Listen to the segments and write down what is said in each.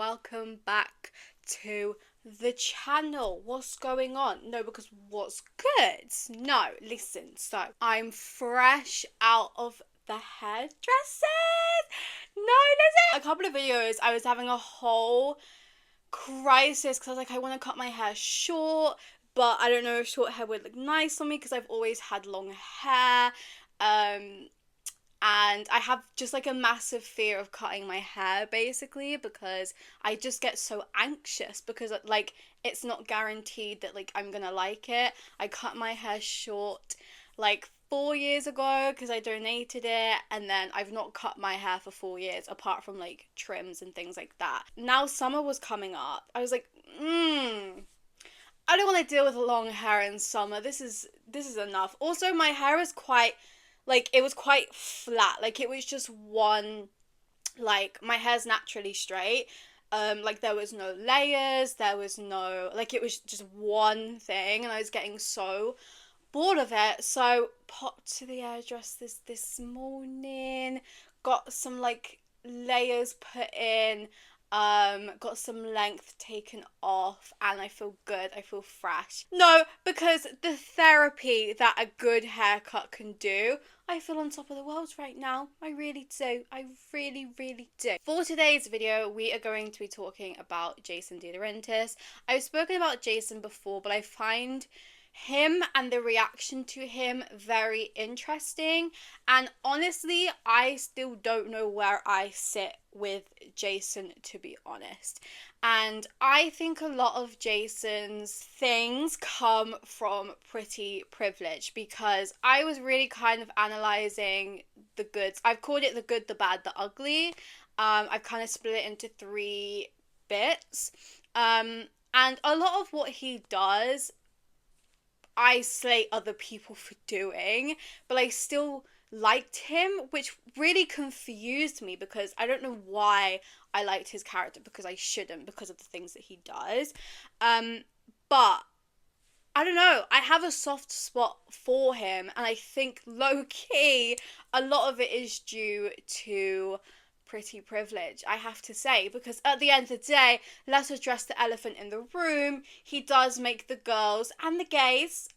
welcome back to the channel. What's going on? No, because what's good? No, listen, so I'm fresh out of the hairdressers. No, listen. A couple of videos, I was having a whole crisis because I was like, I want to cut my hair short, but I don't know if short hair would look nice on me because I've always had long hair. And I have just like a massive fear of cutting my hair basically because I just get so anxious because like it's not guaranteed that like I'm gonna like it. I cut my hair short like 4 years ago because I donated it, and then I've not cut my hair for 4 years apart from like trims and things like that. Now summer was coming up. I was like, I don't want to deal with long hair in summer. This is enough. Also, my hair is quite like it was quite flat. Like it was just one, like my hair's naturally straight. Like there was no layers, there was no, like it was just one thing, and I was getting so bored of it. So popped to the hairdressers this morning, got some like layers put in, got some length taken off, and I feel good. I feel fresh. No, because the therapy that a good haircut can do, I feel on top of the world right now. I really do. I really, really do. For today's video, we are going to be talking about Jason DiLaurentis. I've spoken about Jason before, but I find him and the reaction to him very interesting, and honestly I still don't know where I sit with Jason, to be honest. And I think a lot of Jason's things come from pretty privilege, because I was really kind of analysing the goods. I've called it the good, the bad, the ugly. I've kind of split it into three bits, and a lot of what he does I slate other people for doing, but I still liked him, which really confused me because I don't know why I liked his character, because I shouldn't, because of the things that he does. But I don't know, I have a soft spot for him, and I think low key a lot of it is due to pretty privilege, I have to say, because at the end of the day, let's address the elephant in the room. He does make the girls and the gays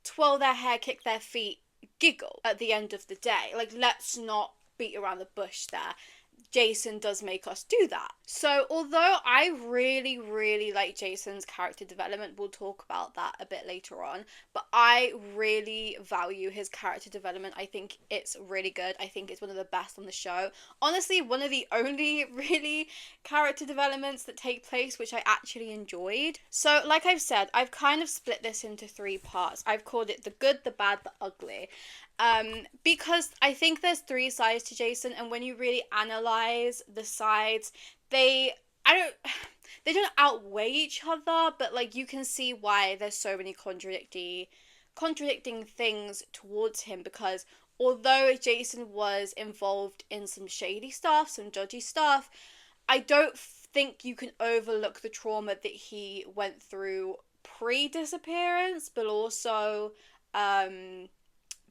twirl their hair, kick their feet, giggle at the end of the day. Like, let's not beat around the bush there. Jason does make us do that. So although I really, really like Jason's character development, we'll talk about that a bit later on, but I really value his character development. I think it's really good. I think it's one of the best on the show. Honestly, one of the only really character developments that take place which I actually enjoyed. So like I've said, I've kind of split this into three parts. I've called it the good, the bad, the ugly. Because I think there's three sides to Jason, and when you really analyze the sides, they don't outweigh each other, but like you can see why there's so many contradicting things towards him, because although Jason was involved in some shady stuff, some dodgy stuff, I don't think you can overlook the trauma that he went through pre-disappearance, but also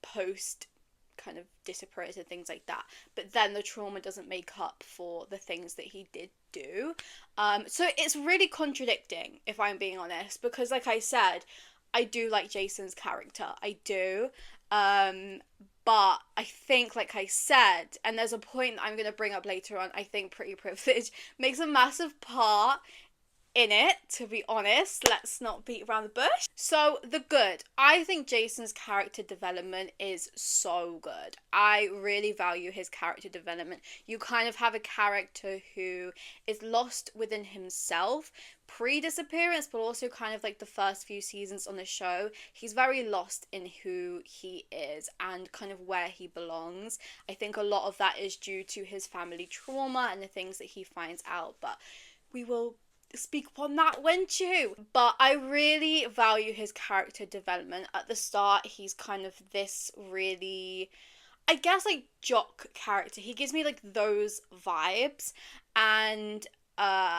post kind of disappearance and things like that. But then the trauma doesn't make up for the things that he did do. So it's really contradicting, if I'm being honest, because like I said, I do like Jason's character. I do. But I think, like I said, and there's a point I'm going to bring up later on, I think pretty privilege makes a massive part in it, to be honest. Let's not beat around the bush. So the good, I think Jason's character development is so good. I really value his character development. You kind of have a character who is lost within himself pre-disappearance, but also kind of like the first few seasons on the show, he's very lost in who he is and kind of where he belongs. I think a lot of that is due to his family trauma and the things that he finds out, but we will speak upon that when due. But I really value his character development. At the start, he's kind of this really, I guess, like jock character. He gives me like those vibes, and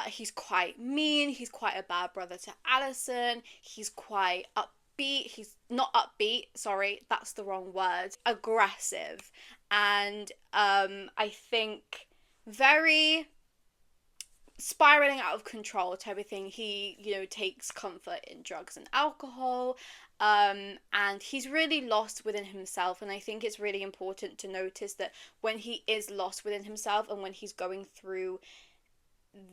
he's quite mean. He's quite a bad brother to Allison. He's quite upbeat. He's not upbeat, sorry, that's the wrong word. Aggressive, and I think very spiraling out of control type of thing. He, takes comfort in drugs and alcohol. And he's really lost within himself. And I think it's really important to notice that when he is lost within himself and when he's going through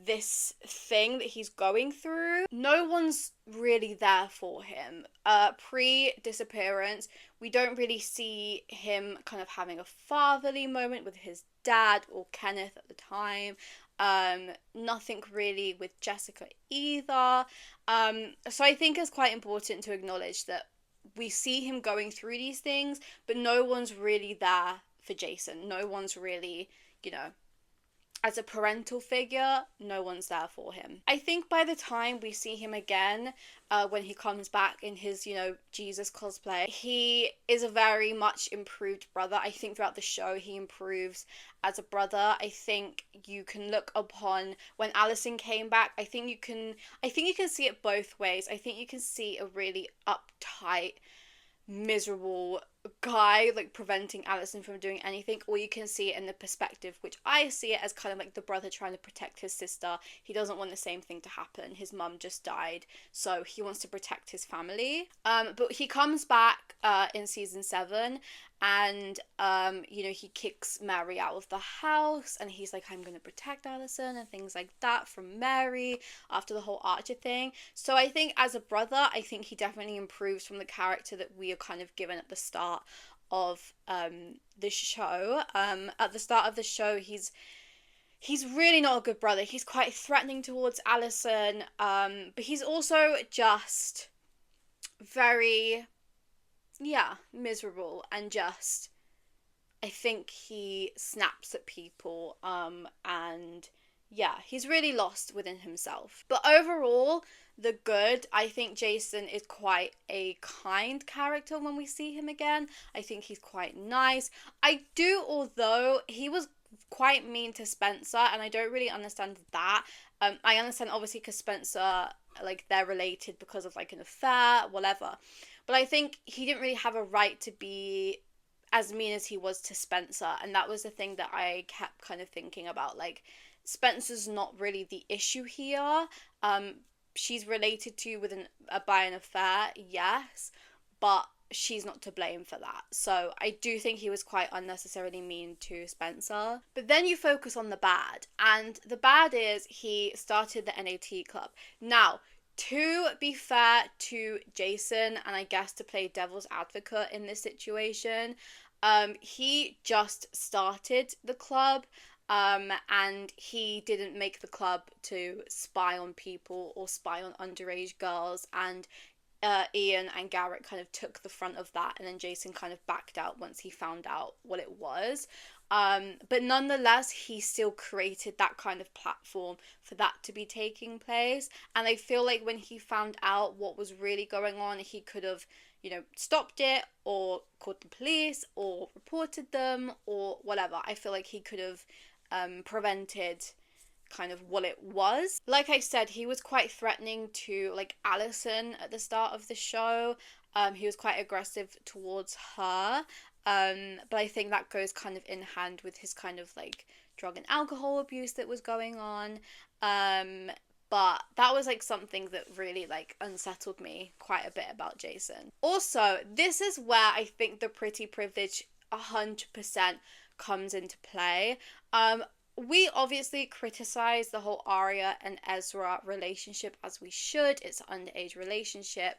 this thing that he's going through, no one's really there for him. Pre-disappearance, we don't really see him kind of having a fatherly moment with his dad or Kenneth at the time. Nothing really with Jessica either. So I think it's quite important to acknowledge that we see him going through these things, but no one's really there for Jason. No one's really, as a parental figure, no one's there for him. I think by the time we see him again, when he comes back in his, Jesus cosplay, he is a very much improved brother. I think throughout the show, he improves as a brother. I think you can look upon when Allison came back. I think you can see it both ways. I think you can see a really uptight, miserable guy like preventing Allison from doing anything, or you can see it in the perspective, which I see it as kind of like the brother trying to protect his sister. He doesn't want the same thing to happen. His mum just died, so he wants to protect his family. But he comes back in season 7, and he kicks Mary out of the house, and he's like, I'm gonna protect Allison and things like that from Mary after the whole Archer thing. So I think as a brother, I think he definitely improves from the character that we are kind of given at the start of the show. At the start of the show, he's really not a good brother. He's quite threatening towards Allison, but he's also just very miserable, and just, I think he snaps at people, and he's really lost within himself. But overall, the good, I think Jason is quite a kind character when we see him again. I think he's quite nice. Although he was quite mean to Spencer, and I don't really understand that. I understand obviously because Spencer, like, they're related because of like an affair, whatever. But I think he didn't really have a right to be as mean as he was to Spencer. And that was the thing that I kept kind of thinking about. Like, Spencer's not really the issue here. She's related to by an affair, yes, but she's not to blame for that. So I do think he was quite unnecessarily mean to Spencer. But then you focus on the bad. And the bad is he started the NAT club. Now, to be fair to Jason, and I guess to play devil's advocate in this situation, he just started the club, and he didn't make the club to spy on people or spy on underage girls, and Ian and Garrett kind of took the front of that, and then Jason kind of backed out once he found out what it was. But nonetheless, he still created that kind of platform for that to be taking place. And I feel like when he found out what was really going on, he could have, stopped it, or called the police, or reported them, or whatever. I feel like he could have prevented kind of what it was. Like I said, he was quite threatening to like Allison at the start of the show. He was quite aggressive towards her. But I think that goes kind of in hand with his kind of like drug and alcohol abuse that was going on. But that was like something that really like unsettled me quite a bit about Jason. Also, this is where I think the pretty privilege 100% comes into play. We obviously criticize the whole Arya and Ezra relationship, as we should. It's an underage relationship.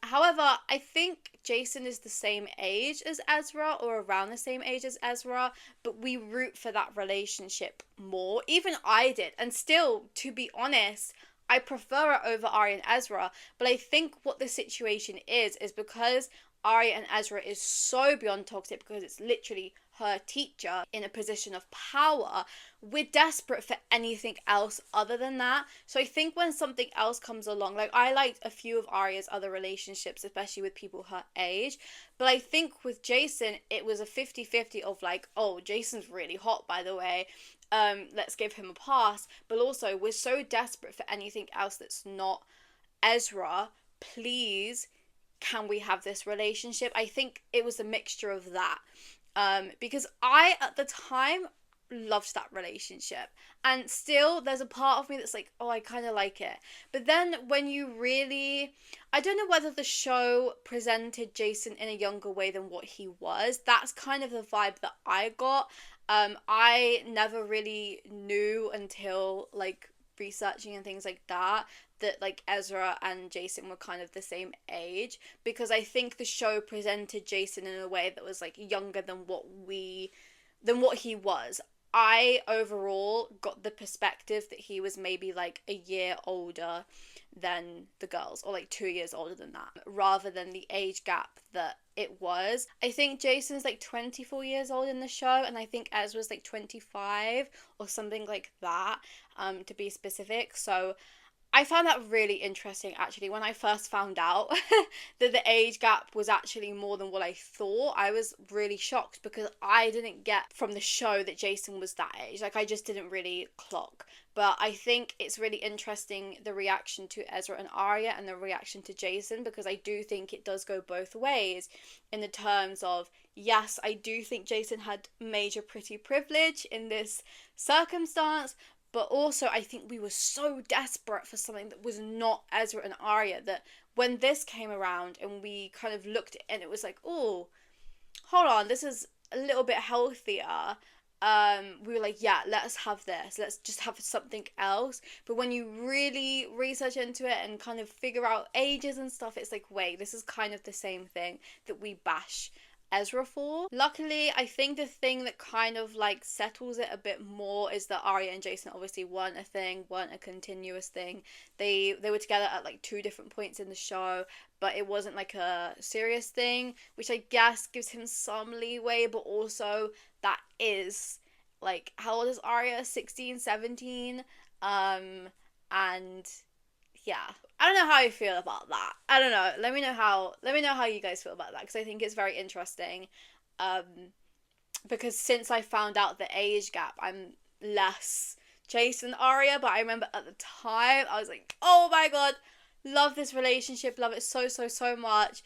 However, I think Jason is the same age as Ezra, or around the same age as Ezra, but we root for that relationship more. Even I did. And still, to be honest, I prefer it over Arya and Ezra. But I think what the situation is because Arya and Ezra is so beyond toxic, because it's literally her teacher in a position of power, we're desperate for anything else other than that. So I think when something else comes along, like I liked a few of Arya's other relationships, especially with people her age, but I think with Jason, it was a 50-50 of like, oh, Jason's really hot, by the way, let's give him a pass, but also we're so desperate for anything else that's not Ezra, please, can we have this relationship? I think it was a mixture of that. Because at the time, loved that relationship. And still, there's a part of me that's like, oh, I kind of like it. But then when you really, I don't know whether the show presented Jason in a younger way than what he was. That's kind of the vibe that I got. I never really knew until like researching and things like that like Ezra and Jason were kind of the same age, because I think the show presented Jason in a way that was like younger than what he was. I overall got the perspective that he was maybe like a year older than the girls, or like 2 years older than that, rather than the age gap that it was. I think Jason's like 24 years old in the show, and I think Ezra's like 25 or something like that, to be specific. So I found that really interesting, actually. When I first found out that the age gap was actually more than what I thought, I was really shocked, because I didn't get from the show that Jason was that age. Like, I just didn't really clock. But I think it's really interesting, the reaction to Ezra and Arya and the reaction to Jason, because I do think it does go both ways in the terms of, yes, I do think Jason had major pretty privilege in this circumstance, but also, I think we were so desperate for something that was not Ezra and Arya, that when this came around and we kind of looked at it and it was like, oh, hold on, this is a little bit healthier. We were like, yeah, let's have this. Let's just have something else. But when you really research into it and kind of figure out ages and stuff, it's like, wait, this is kind of the same thing that we bash Ezra for. Luckily, I think the thing that kind of like settles it a bit more is that Arya and Jason obviously weren't a continuous thing. They were together at like 2 different points in the show, but it wasn't like a serious thing, which I guess gives him some leeway, but also that is like, how old is Arya? 16, 17? And yeah, I don't know how I feel about that. I don't know. Let me know how you guys feel about that, because I think it's very interesting. Because since I found out the age gap, I'm less Jason Arya, but I remember at the time I was like, oh my god, love this relationship, love it so so so much.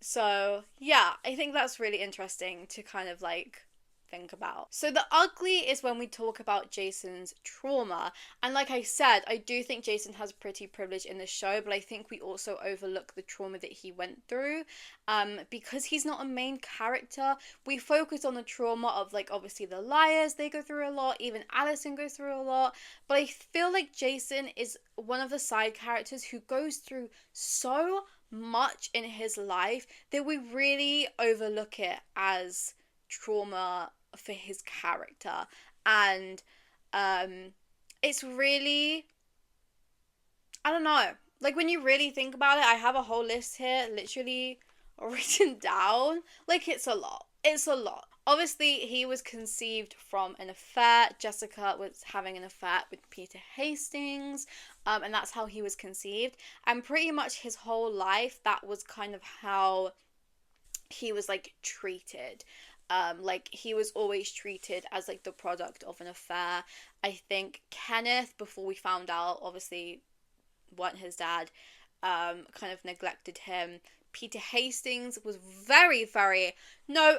So yeah, I think that's really interesting to kind of like think about. So the ugly is when we talk about Jason's trauma. And like I said, I do think Jason has pretty privilege in the show, but I think we also overlook the trauma that he went through. Because he's not a main character, we focus on the trauma of like obviously the liars, they go through a lot, even Allison goes through a lot. But I feel like Jason is one of the side characters who goes through so much in his life that we really overlook it as trauma for his character. And it's really, I don't know, like when you really think about it, I have a whole list here literally written down. Like, it's a lot. Obviously, he was conceived from an affair. Jessica was having an affair with Peter Hastings, and that's how he was conceived. And pretty much his whole life, that was kind of how he was like treated. Like, he was always treated as like the product of an affair. I think Kenneth, before we found out, obviously weren't his dad, kind of neglected him. Peter Hastings was no,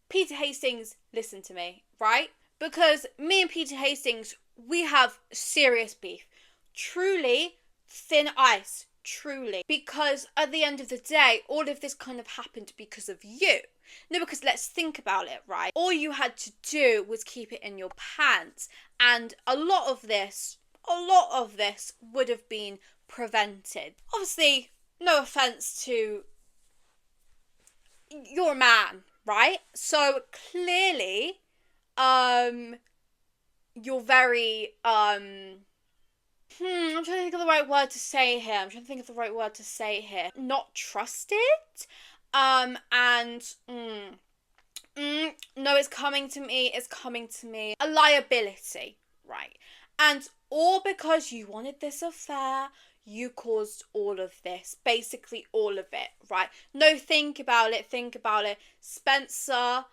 Peter Hastings, listen to me, right? Because me and Peter Hastings, we have serious beef. Truly, thin ice, truly. Because at the end of the day, all of this kind of happened because of you. No, because let's think about it, right? All you had to do was keep it in your pants. And a lot of this would have been prevented. Obviously, no offense to your man, right? So clearly, you're very, I'm trying to think of the right word to say here. Not trusted? No, it's coming to me. A liability, right? And all because you wanted this affair, you caused all of this. Basically all of it, right? No, think about it. Spencer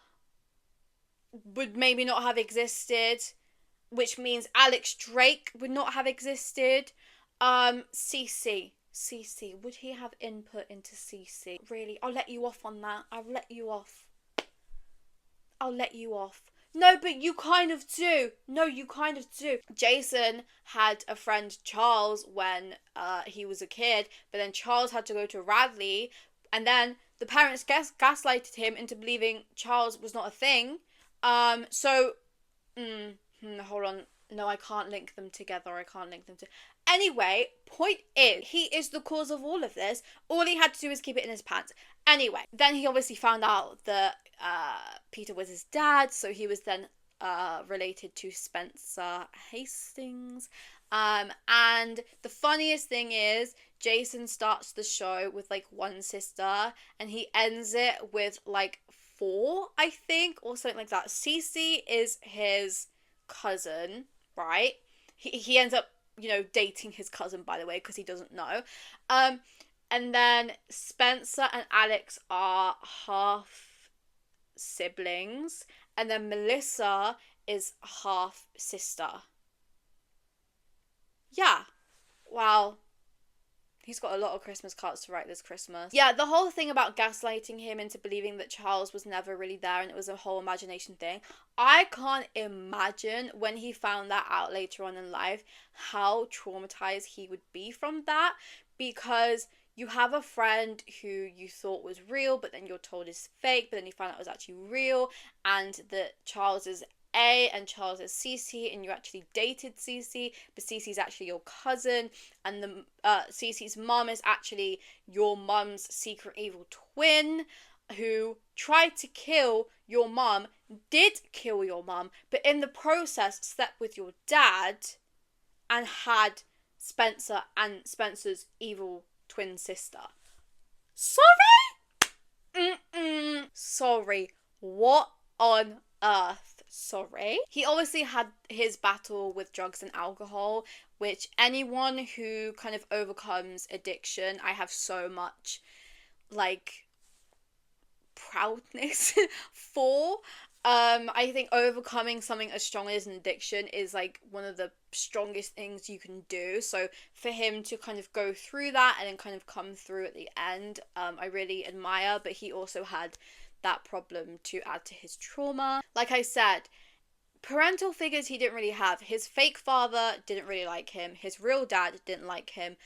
would maybe not have existed, which means Alex Drake would not have existed. Cece, would he have input into Cece? Really? I'll let you off on that. I'll let you off. No, but you kind of do. No, you kind of do. Jason had a friend, Charles, when he was a kid, but then Charles had to go to Radley, and then the parents gaslighted him into believing Charles was not a thing. So, hold on. No, I can't link them together. I can't link them to. Anyway, point is, he is the cause of all of this. All he had to do was keep it in his pants. Anyway, then he obviously found out that Peter was his dad, so he was then related to Spencer Hastings. And the funniest thing is, Jason starts the show with like one sister, and he ends it with like four, I think, or something like that. Cece is his cousin, right? He ends up, dating his cousin, by the way, because he doesn't know. And then Spencer and Alex are half siblings, and then Melissa is half sister. Yeah. Wow. He's got a lot of Christmas cards to write this Christmas. Yeah, the whole thing about gaslighting him into believing that Charles was never really there and it was a whole imagination thing. I can't imagine when he found that out later on in life how traumatized he would be from that, because you have a friend who you thought was real, but then you're told is fake, but then you find out it was actually real, and that Charles is A and Charles is Cece, and you actually dated Cece, but Cece's actually your cousin, and the Cece's mum is actually your mum's secret evil twin, who tried to kill your mum, did kill your mum, but in the process slept with your dad, and had Spencer and Spencer's evil twin sister. Sorry? Sorry. What on earth? Sorry. He obviously had his battle with drugs and alcohol, which anyone who kind of overcomes addiction, I have so much, proudness for. I think overcoming something as strong as an addiction is one of the strongest things you can do. So for him to kind of go through that and then kind of come through at the end, I really admire. But he also had that problem to add to his trauma. Like I said, parental figures he didn't really have. His fake father didn't really like him. His real dad didn't like him.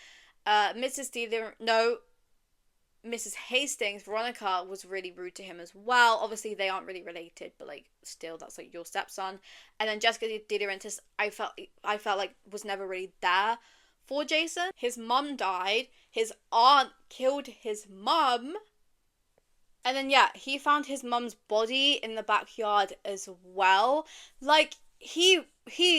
Mrs. Hastings, Veronica, was really rude to him as well. Obviously, they aren't really related, but still, that's your stepson. And then Jessica DiLaurentis, I felt like was never really there for Jason. His mum died. His aunt killed his mum. And then he found his mum's body in the backyard as well. He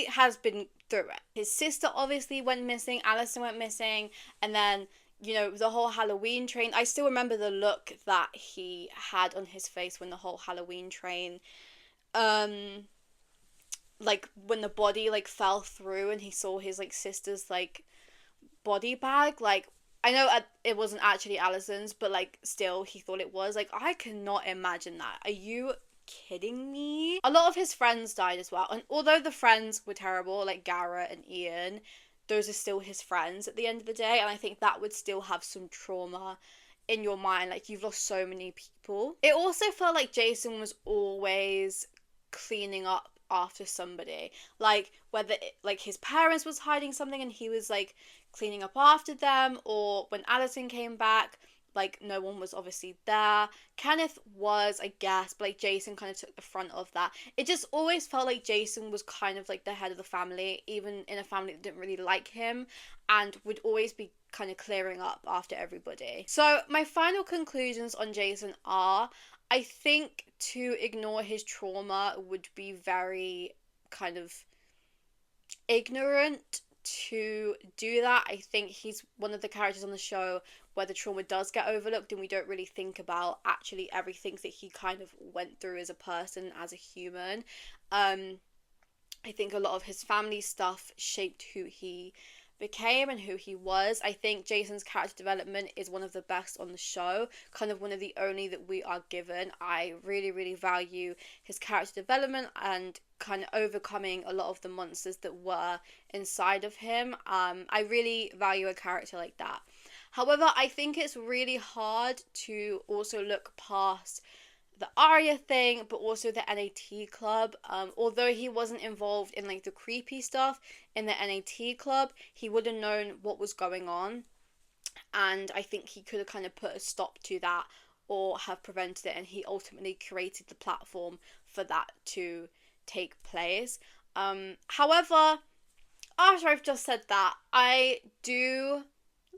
has been through it. His sister obviously went missing. Allison went missing, and then the whole Halloween train. I still remember the look that he had on his face when the whole Halloween train, when the body, fell through and he saw his, sister's, body bag. I know it wasn't actually Allison's, but, still, he thought it was. I cannot imagine that. Are you kidding me? A lot of his friends died as well. And although the friends were terrible, like Garrett and Ian, those are still his friends at the end of the day, and I think that would still have some trauma in your mind. You've lost so many people. It also felt like Jason was always cleaning up after somebody, whether his parents was hiding something and he was cleaning up after them, or when Allison came back, no one was obviously there. Kenneth was, I guess, but Jason kind of took the front of that. It just always felt like Jason was kind of the head of the family, even in a family that didn't really like him, and would always be kind of clearing up after everybody. So my final conclusions on Jason are, I think to ignore his trauma would be very kind of ignorant to do that. I think he's one of the characters on the show where the trauma does get overlooked and we don't really think about actually everything that he kind of went through as a person, as a human. I think a lot of his family stuff shaped who he became and who he was. I think Jason's character development is one of the best on the show, kind of one of the only that we are given. I really, really value his character development and kind of overcoming a lot of the monsters that were inside of him. I really value a character like that. However, I think it's really hard to also look past the Arya thing, but also the NAT club. Although he wasn't involved in like the creepy stuff in the NAT club, he would have known what was going on, and I think he could have kind of put a stop to that or have prevented it, and he ultimately created the platform for that to take place. However, after I've just said that, I do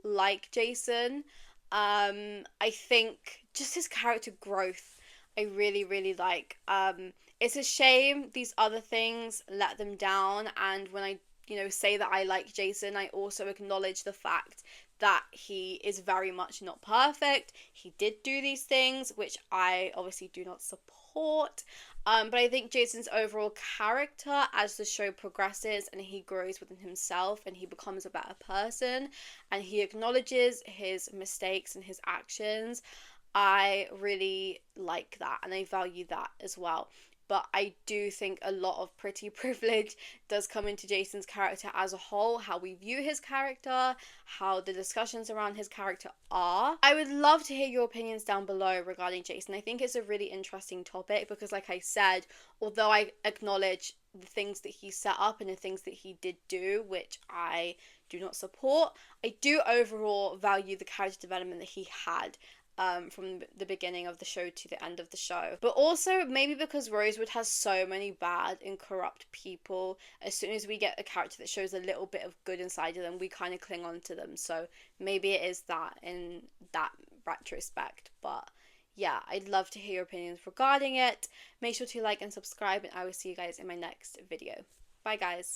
like Jason. I think just his character growth, I really, really like. It's a shame these other things let them down, and when I, say that I like Jason, I also acknowledge the fact that he is very much not perfect. He did do these things, which I obviously do not support. But I think Jason's overall character, as the show progresses and he grows within himself and he becomes a better person and he acknowledges his mistakes and his actions, I really like that and I value that as well. But I do think a lot of pretty privilege does come into Jason's character as a whole, how we view his character, how the discussions around his character are. I would love to hear your opinions down below regarding Jason. I think it's a really interesting topic because, like I said, although I acknowledge the things that he set up and the things that he did do, which I do not support, I do overall value the character development that he had. From the beginning of the show to the end of the show. But also, maybe because Rosewood has so many bad and corrupt people, as soon as we get a character that shows a little bit of good inside of them, we kind of cling on to them. So maybe it is that in that retrospect. But yeah, I'd love to hear your opinions regarding it. Make sure to like and subscribe, and I will see you guys in my next video. Bye, guys.